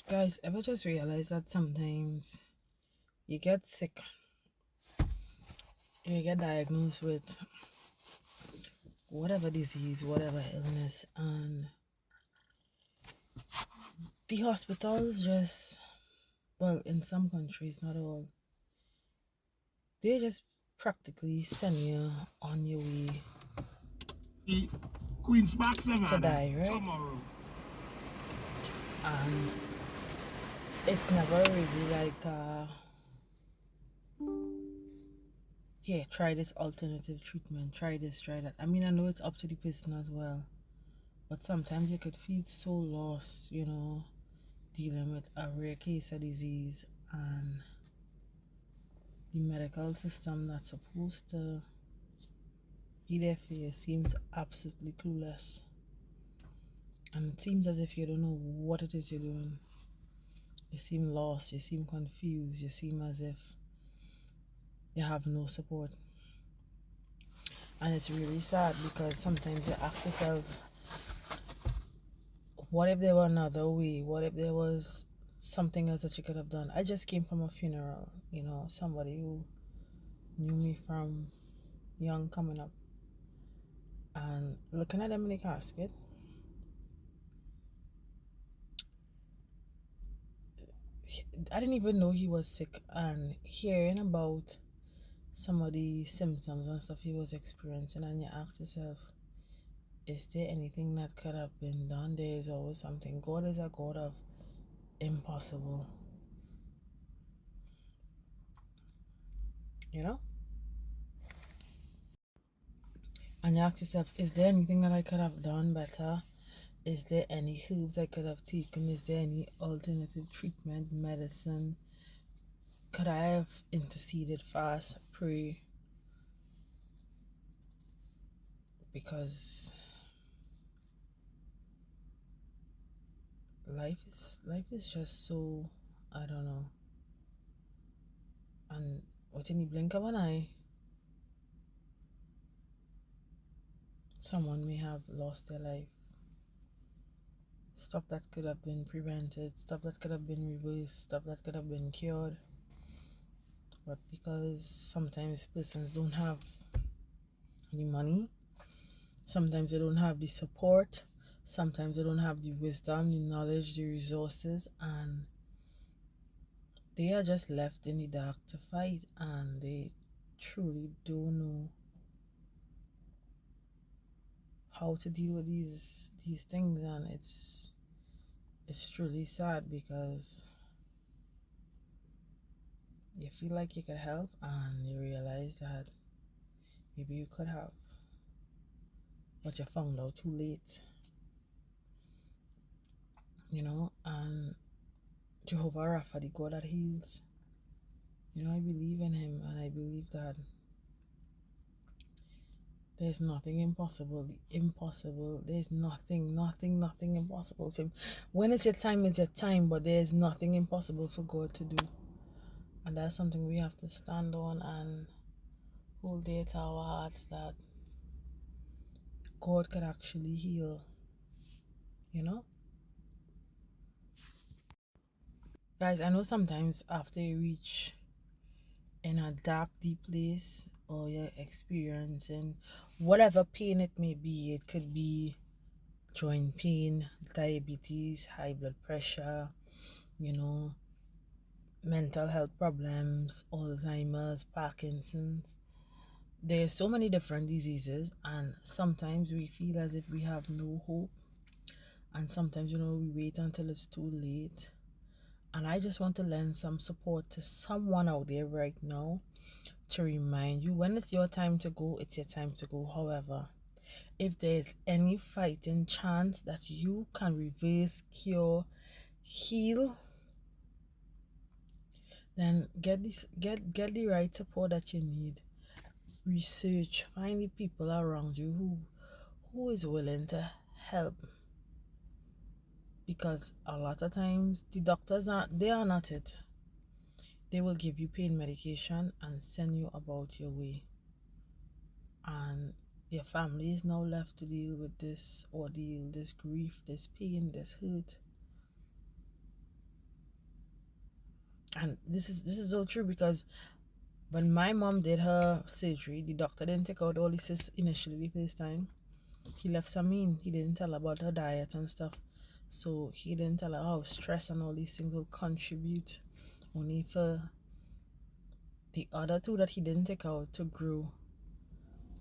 Guys, ever just realize that sometimes you get sick, you get diagnosed with whatever disease, whatever illness, and the hospitals just, well, in some countries, not all, they just practically send you on your way The Queen's Park to Savannah die, right? tomorrow. And it's never really like, here, try this alternative treatment, try this, try that. I mean, I know it's up to the person as well, but sometimes you could feel so lost, dealing with a rare case of disease, and the medical system that's supposed to be there for you seems absolutely clueless. And it seems as if you don't know what it is you're doing. You seem lost, you seem confused, you seem as if you have no support. And it's really sad because sometimes you ask yourself, what if there were another way? What if there was something else that you could have done? I just came from a funeral, somebody who knew me from young coming up. And looking at them in the casket, I didn't even know he was sick. And hearing about some of the symptoms and stuff he was experiencing, and you ask yourself, is there anything that could have been done? There is always something. God is a God of impossible, you know? And you ask yourself, is there anything that I could have done better? Is there any herbs I could have taken? Is there any alternative treatment, medicine? Could I have interceded fast, pray? Because life is just so, I don't know. And within the blink of an eye, someone may have lost their life. Stuff that could have been prevented, stuff that could have been reversed, stuff that could have been cured. But because sometimes persons don't have the money, sometimes they don't have the support, sometimes they don't have the wisdom, the knowledge, the resources, and they are just left in the dark to fight, and they truly don't know how to deal with these things. And it's truly sad because you feel like you could help and you realize that maybe you could have, but you found out too late, and Jehovah Rapha, the God that heals, I believe in him, and I believe that there's nothing impossible. There's nothing impossible for him. When it's your time, it's your time, but there's nothing impossible for God to do. And that's something we have to stand on and hold dear to our hearts, that God could actually heal, you know? Guys, I know sometimes after you reach in a dark, deep place, or you're experiencing whatever pain it may be, it could be joint pain, diabetes, high blood pressure, you know, mental health problems, Alzheimer's, Parkinson's. There's so many different diseases, and sometimes we feel as if we have no hope, and sometimes, we wait until it's too late. And I just want to lend some support to someone out there right now to remind you, when it's your time to go, it's your time to go. However, if there's any fighting chance that you can reverse, cure, heal, then get the right support that you need. Research, find the people around you who is willing to help, because a lot of times the doctors are not it. They will give you pain medication and send you about your way, and your family is now left to deal with this ordeal, this grief, this pain, this hurt. And this is so true, because when my mom did her surgery, the doctor didn't take out all the cysts initially the first time. He left some in. He didn't tell about her diet and stuff. So he didn't tell her how stress and all these things will contribute, only for the other two that he didn't take out to grow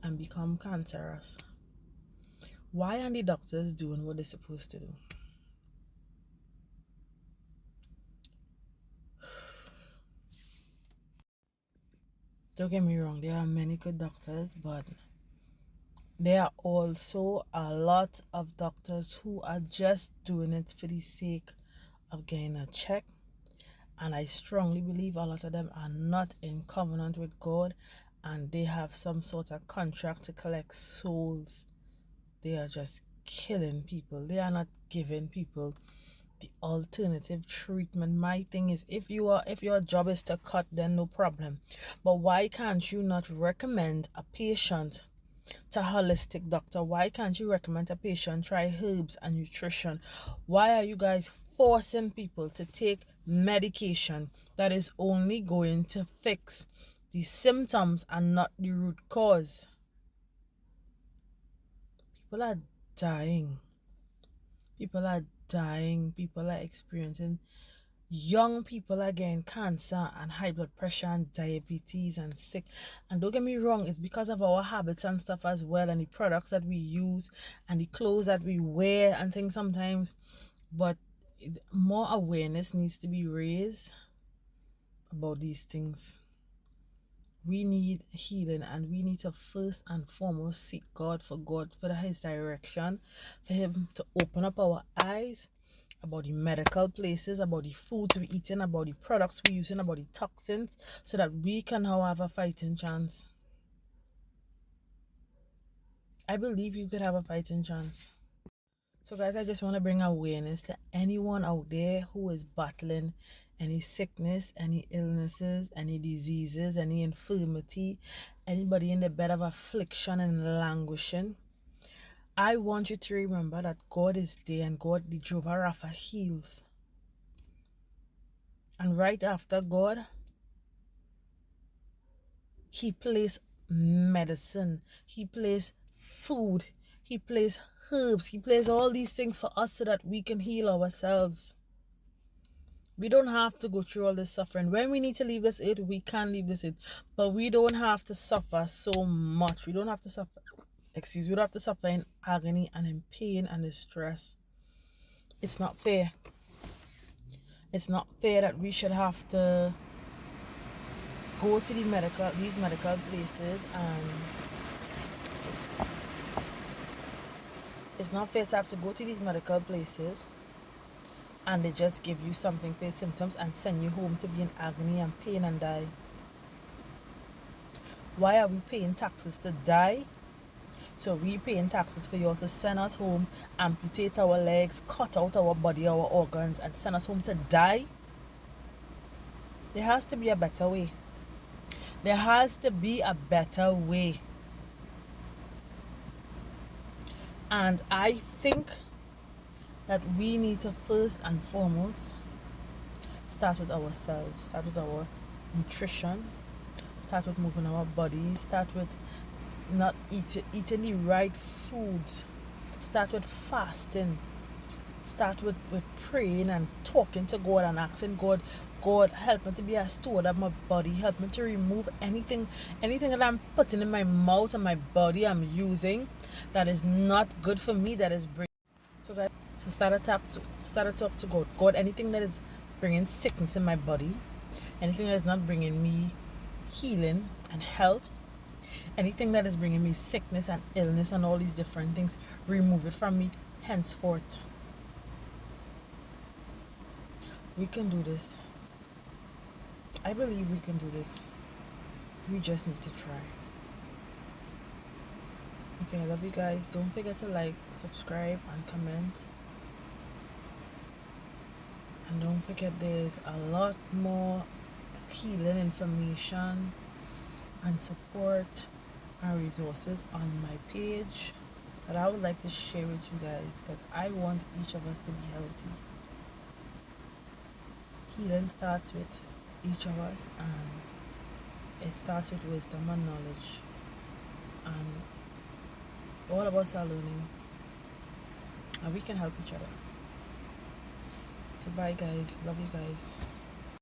and become cancerous. Why aren't the doctors doing what they're supposed to do? Don't get me wrong, there are many good doctors, but there are also a lot of doctors who are just doing it for the sake of getting a check. And I strongly believe a lot of them are not in covenant with God, and they have some sort of contract to collect souls. They are just killing people. They are not giving people the alternative treatment. My thing is, if your job is to cut, then no problem. But why can't you not recommend a patient to a holistic doctor? Why can't you recommend a patient try herbs and nutrition? Why are you guys forcing people to take medication that is only going to fix the symptoms and not the root cause? People are dying. People are dying. People are experiencing, young people are getting cancer and high blood pressure and diabetes and sick. And don't get me wrong, it's because of our habits and stuff as well, and the products that we use and the clothes that we wear and things sometimes. But more awareness needs to be raised about these things. We need healing, and we need to first and foremost seek God for his direction, for him to open up our eyes about the medical places, about the foods we eating, about the products we using, about the toxins, so that we can now have a fighting chance. I believe you could have a fighting chance. So guys, I just want to bring awareness to anyone out there who is battling any sickness, any illnesses, any diseases, any infirmity, anybody in the bed of affliction and languishing. I want you to remember that God is there, and God, the Jehovah Rapha, heals. And right after God, he placed medicine, he placed food, he placed herbs, he placed all these things for us so that we can heal ourselves. We don't have to go through all this suffering. When we need to leave this earth, we can leave this earth, but we don't have to suffer so much. We don't have to suffer, we don't have to suffer in agony and in pain and distress. It's not fair. It's not fair that we should have to go to these medical places, and it's not fair to have to go to these medical places and they just give you something for symptoms and send you home to be in agony and pain and die. Why are we paying taxes to die? So we paying taxes for you to send us home, amputate our legs, cut out our body, our organs, and send us home to die? There has to be a better way. There has to be a better way. And I think that we need to first and foremost start with ourselves, start with our nutrition, start with moving our bodies, start with not eating the right foods, start with fasting, start with praying and talking to God and asking God, help me to be a steward of my body, help me to remove anything that I'm putting in my mouth and my body I'm using that is not good for me, that is bringing. So guys, so start to talk to God. God, anything that is bringing sickness in my body, anything that is not bringing me healing and health, anything that is bringing me sickness and illness and all these different things, remove it from me henceforth. We can do this. I believe we can do this. We just need to try. Okay, I love you guys. Don't forget to like, subscribe, and comment. And don't forget, there's a lot more healing information and support and resources on my page that I would like to share with you guys, because I want each of us to be healthy. Healing starts with each of us, and it starts with wisdom and knowledge, and all of us are learning, and we can help each other. So bye guys, love you guys.